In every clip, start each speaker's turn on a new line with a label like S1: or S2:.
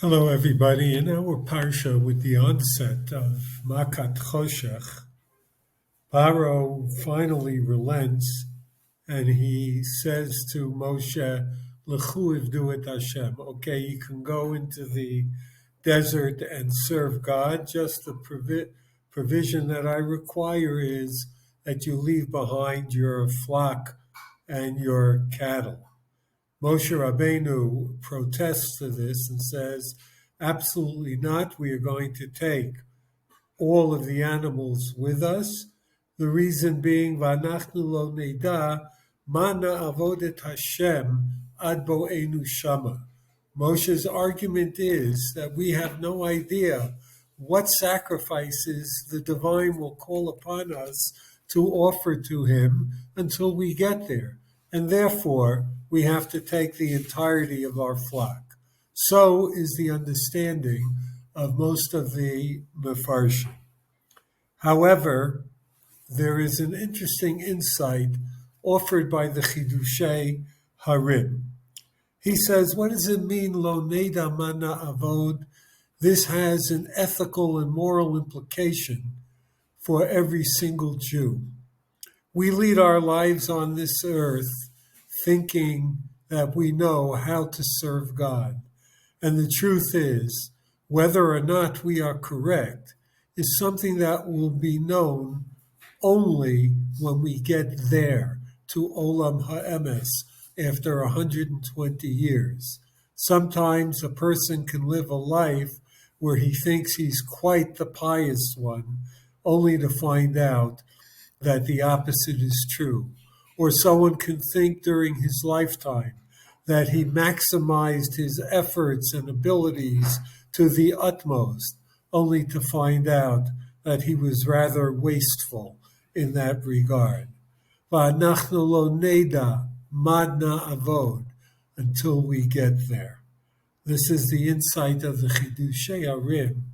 S1: Hello, everybody. In our parsha, with the onset of Makat Choshech, Paro finally relents and he says to Moshe, L'chu ivdu et Hashem. Okay, you can go into the desert and serve God. Just the provision that I require is that you leave behind your flock and your cattle. Moshe Rabbeinu protests to this and says, absolutely not. We are going to take all of the animals with us. The reason being, V'anachnu lo neida ma na'avod et Hashem ad bo'enu shama. Moshe's argument is that we have no idea what sacrifices the divine will call upon us to offer to him until we get there. And therefore, we have to take the entirety of our flock. So is the understanding of most of the Mefarshim. However, there is an interesting insight offered by the Chidushei Harim. He says, what does it mean, lo neda mana avod? This has an ethical and moral implication for every single Jew. We lead our lives on this earth thinking that we know how to serve God. And the truth is, whether or not we are correct is something that will be known only when we get there to Olam Ha'emes after 120 years. Sometimes a person can live a life where he thinks he's quite the pious one, only to find out that the opposite is true. Or someone can think during his lifetime that he maximized his efforts and abilities to the utmost, only to find out that he was rather wasteful in that regard. V'anachnu lo neda madna avod, until we get there. This is the insight of the Chidushei Harim,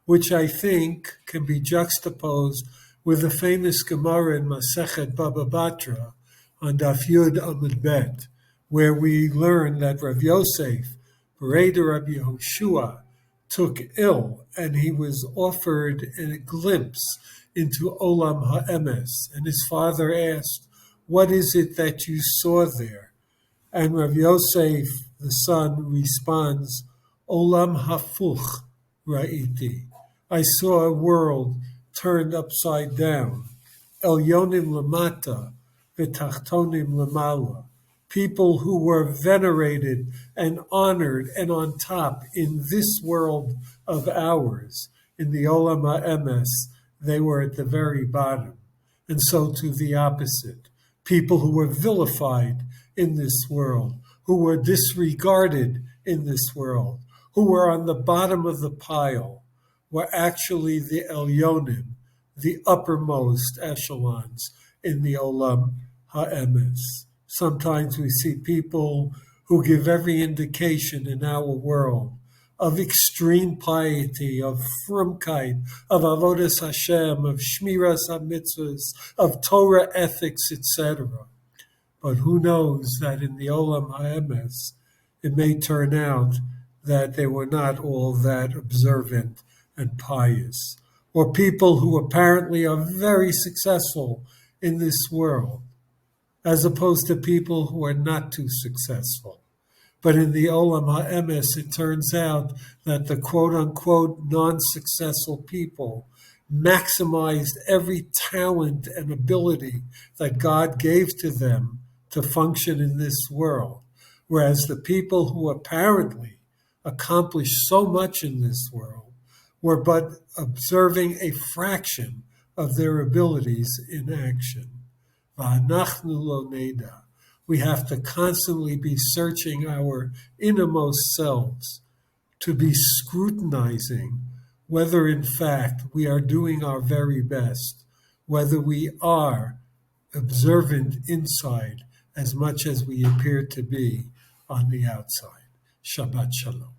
S1: which I think can be juxtaposed with the famous Gemara in Masechet Baba Batra on Daf Yud Amud Bet, where we learn that Rav Yosef, Bereder Rabbi Yehoshua, took ill and he was offered a glimpse into Olam Ha'emes. And his father asked, what is it that you saw there? And Rav Yosef, the son, responds, Olam Hafuch Ra'iti. I saw a world turned upside down. Elyonim lamata, v'tachtonim lamala. People who were venerated and honored and on top in this world of ours. In the Olam Ha'emes, they were at the very bottom. And so to the opposite. People who were vilified in this world, who were disregarded in this world, who were on the bottom of the pile, were actually the Elyonim, the uppermost echelons in the Olam Ha'emes. Sometimes we see people who give every indication in our world of extreme piety, of frumkeit, of avodas Hashem, of shmiras hamitzvahs, of Torah ethics, etc. But who knows that in the Olam Ha'emes, it may turn out that they were not all that observant and pious, or people who apparently are very successful in this world, as opposed to people who are not too successful. But in the Olam Ha'emes, it turns out that the quote-unquote non-successful people maximized every talent and ability that God gave to them to function in this world, whereas the people who apparently accomplished so much in this world were but observing a fraction of their abilities in action. V'anachnu lo neda. We have to constantly be searching our innermost selves, to be scrutinizing whether in fact we are doing our very best, whether we are observant inside as much as we appear to be on the outside. Shabbat Shalom.